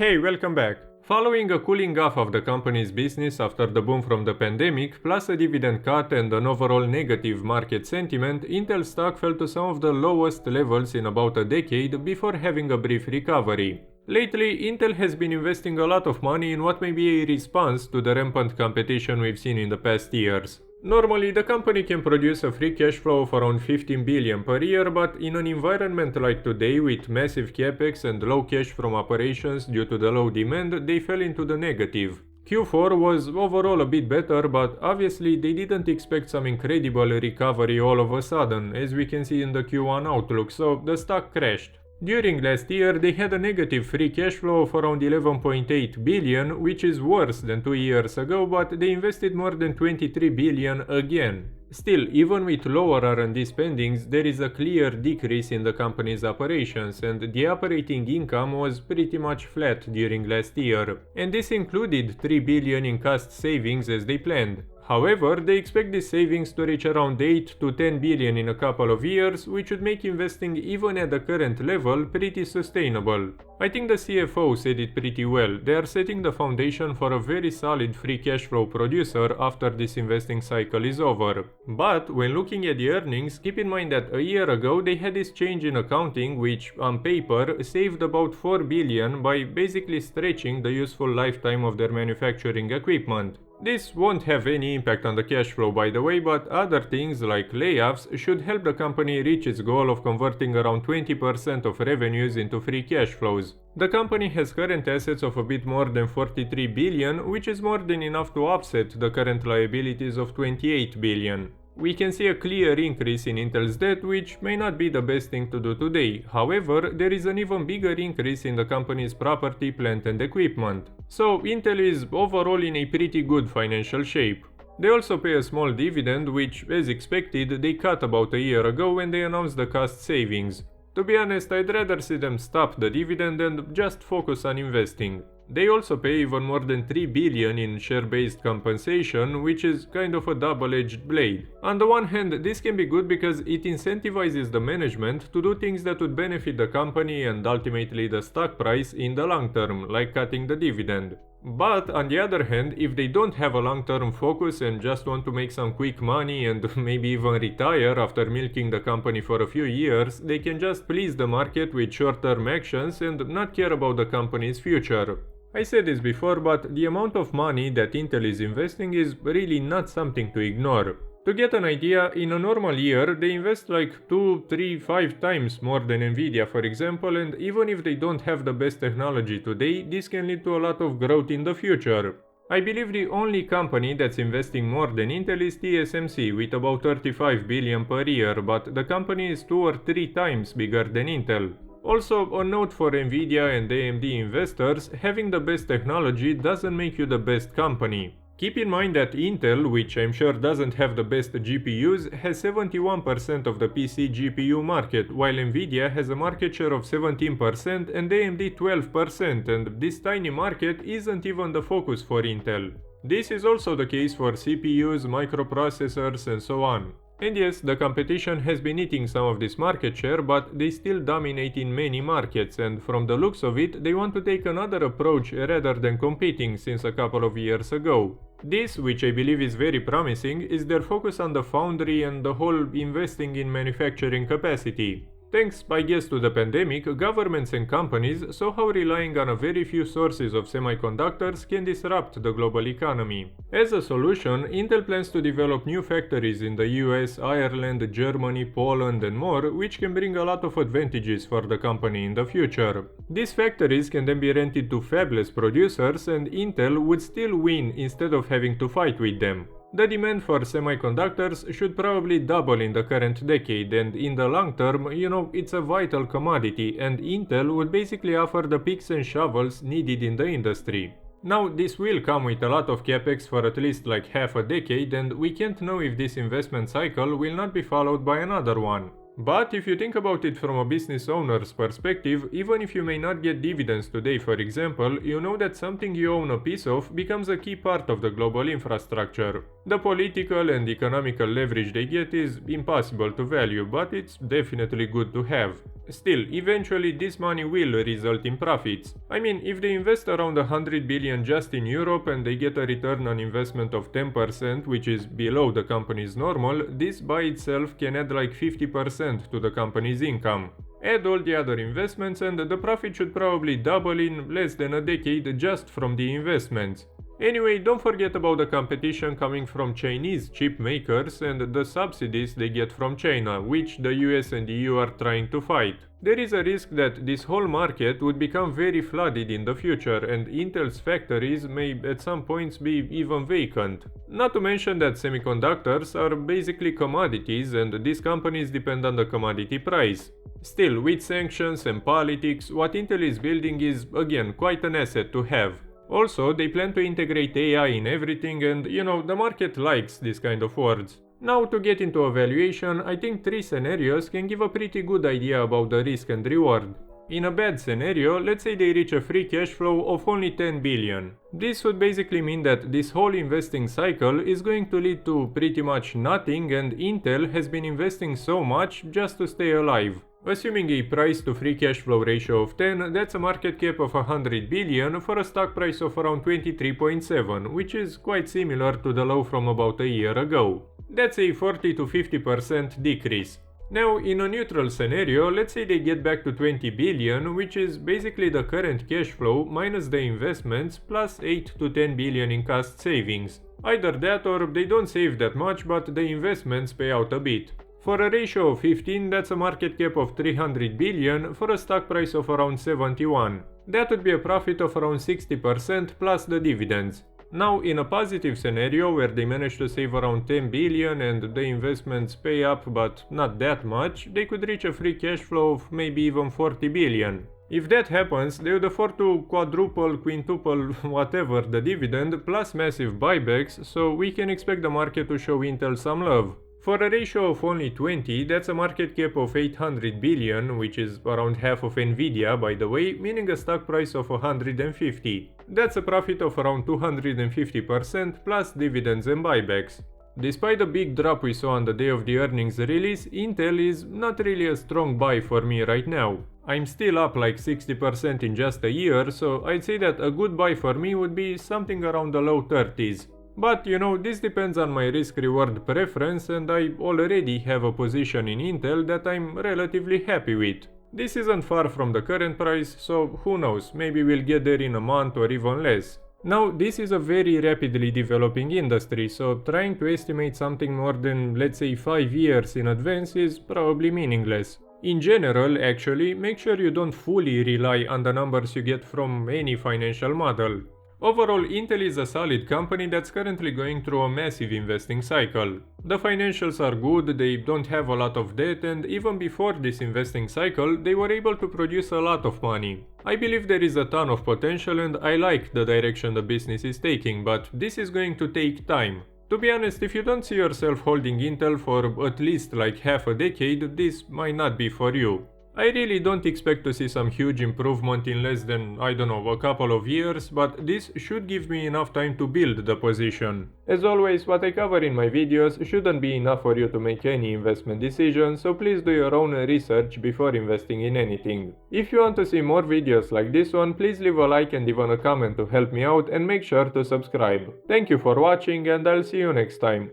Hey, welcome back. Following a cooling off of the company's business after the boom from the pandemic, plus a dividend cut and an overall negative market sentiment, Intel stock fell to some of the lowest levels in about a decade before having a brief recovery. Lately, Intel has been investing a lot of money in what may be a response to the rampant competition we've seen in the past years. Normally, the company can produce a free cash flow of around 15 billion per year, but in an environment like today with massive capex and low cash from operations due to the low demand, they fell into the negative. Q4 was overall a bit better, but obviously they didn't expect some incredible recovery all of a sudden, as we can see in the Q1 outlook, so the stock crashed. During last year, they had a negative free cash flow of around 11.8 billion, which is worse than 2 years ago, but they invested more than 23 billion again. Still, even with lower R&D spendings, there is a clear decrease in the company's operations, and the operating income was pretty much flat during last year. And this included 3 billion in cost savings as they planned. However, they expect these savings to reach around 8 to 10 billion in a couple of years, which would make investing even at the current level pretty sustainable. I think the CFO said it pretty well. They are setting the foundation for a very solid free cash flow producer after this investing cycle is over. But when looking at the earnings, keep in mind that a year ago they had this change in accounting which, on paper, saved about 4 billion by basically stretching the useful lifetime of their manufacturing equipment. This won't have any impact on the cash flow, by the way, but other things like layoffs should help the company reach its goal of converting around 20% of revenues into free cash flows. The company has current assets of a bit more than 43 billion, which is more than enough to offset the current liabilities of 28 billion. We can see a clear increase in Intel's debt, which may not be the best thing to do today. However, there is an even bigger increase in the company's property, plant and equipment. So Intel is overall in a pretty good financial shape. They also pay a small dividend, which, as expected, they cut about a year ago when they announced the cost savings. To be honest, I'd rather see them stop the dividend and just focus on investing. They also pay even more than 3 billion in share-based compensation, which is kind of a double-edged blade. On the one hand, this can be good because it incentivizes the management to do things that would benefit the company and ultimately the stock price in the long term, like cutting the dividend. But on the other hand, if they don't have a long-term focus and just want to make some quick money and maybe even retire after milking the company for a few years, they can just please the market with short-term actions and not care about the company's future. I said this before, but the amount of money that Intel is investing is really not something to ignore. To get an idea, in a normal year, they invest like 2, 3, 5 times more than Nvidia, for example, and even if they don't have the best technology today, this can lead to a lot of growth in the future. I believe the only company that's investing more than Intel is TSMC, with about 35 billion per year, but the company is 2 or 3 times bigger than Intel. Also, a note for Nvidia and AMD investors, having the best technology doesn't make you the best company. Keep in mind that Intel, which I'm sure doesn't have the best GPUs, has 71% of the PC GPU market, while Nvidia has a market share of 17% and AMD 12%, and this tiny market isn't even the focus for Intel. This is also the case for CPUs, microprocessors, and so on. And yes, the competition has been eating some of this market share, but they still dominate in many markets, and from the looks of it, they want to take another approach rather than competing since a couple of years ago. This, which I believe is very promising, is their focus on the foundry and the whole investing in manufacturing capacity. Thanks, I guess, to the pandemic, governments and companies saw how relying on a very few sources of semiconductors can disrupt the global economy. As a solution, Intel plans to develop new factories in the US, Ireland, Germany, Poland and more, which can bring a lot of advantages for the company in the future. These factories can then be rented to fabless producers and Intel would still win instead of having to fight with them. The demand for semiconductors should probably double in the current decade, and in the long term, it's a vital commodity, and Intel would basically offer the picks and shovels needed in the industry. Now, this will come with a lot of capex for at least like half a decade, and we can't know if this investment cycle will not be followed by another one. But if you think about it from a business owner's perspective, even if you may not get dividends today, for example, you know that something you own a piece of becomes a key part of the global infrastructure. The political and economical leverage they get is impossible to value, but it's definitely good to have. Still, eventually this money will result in profits. I mean, if they invest around 100 billion just in Europe and they get a return on investment of 10%, which is below the company's normal, this by itself can add like 50% to the company's income. Add all the other investments and the profit should probably double in less than a decade just from the investments. Anyway, don't forget about the competition coming from Chinese chip makers and the subsidies they get from China, which the US and EU are trying to fight. There is a risk that this whole market would become very flooded in the future and Intel's factories may at some points be even vacant. Not to mention that semiconductors are basically commodities and these companies depend on the commodity price. Still, with sanctions and politics, what Intel is building is again quite an asset to have. Also, they plan to integrate AI in everything and, the market likes this kind of words. Now to get into a valuation, I think 3 scenarios can give a pretty good idea about the risk and reward. In a bad scenario, let's say they reach a free cash flow of only 10 billion. This would basically mean that this whole investing cycle is going to lead to pretty much nothing and Intel has been investing so much just to stay alive. Assuming a price to free cash flow ratio of 10, that's a market cap of 100 billion for a stock price of around 23.7, which is quite similar to the low from about a year ago. That's a 40 to 50% decrease. Now, in a neutral scenario, let's say they get back to 20 billion, which is basically the current cash flow minus the investments plus 8 to 10 billion in cost savings. Either that or they don't save that much, but the investments pay out a bit. For a ratio of 15, that's a market cap of 300 billion for a stock price of around 71. That would be a profit of around 60% plus the dividends. Now, in a positive scenario where they manage to save around 10 billion and the investments pay up but not that much, they could reach a free cash flow of maybe even 40 billion. If that happens, they would afford to quadruple, quintuple, whatever the dividend plus massive buybacks, so we can expect the market to show Intel some love. For a ratio of only 20, that's a market cap of 800 billion, which is around half of Nvidia by the way, meaning a stock price of 150. That's a profit of around 250% plus dividends and buybacks. Despite the big drop we saw on the day of the earnings release, Intel is not really a strong buy for me right now. I'm still up like 60% in just a year, so I'd say that a good buy for me would be something around the low 30s. But this depends on my risk-reward preference and I already have a position in Intel that I'm relatively happy with. This isn't far from the current price, so who knows, maybe we'll get there in a month or even less. Now, this is a very rapidly developing industry, so trying to estimate something more than, let's say, 5 years in advance is probably meaningless. In general, actually, make sure you don't fully rely on the numbers you get from any financial model. Overall, Intel is a solid company that's currently going through a massive investing cycle. The financials are good, they don't have a lot of debt, and even before this investing cycle, they were able to produce a lot of money. I believe there is a ton of potential and I like the direction the business is taking, but this is going to take time. To be honest, if you don't see yourself holding Intel for at least like half a decade, this might not be for you. I really don't expect to see some huge improvement in less than, a couple of years, but this should give me enough time to build the position. As always, what I cover in my videos shouldn't be enough for you to make any investment decision, so please do your own research before investing in anything. If you want to see more videos like this one, please leave a like and even a comment to help me out and make sure to subscribe. Thank you for watching and I'll see you next time.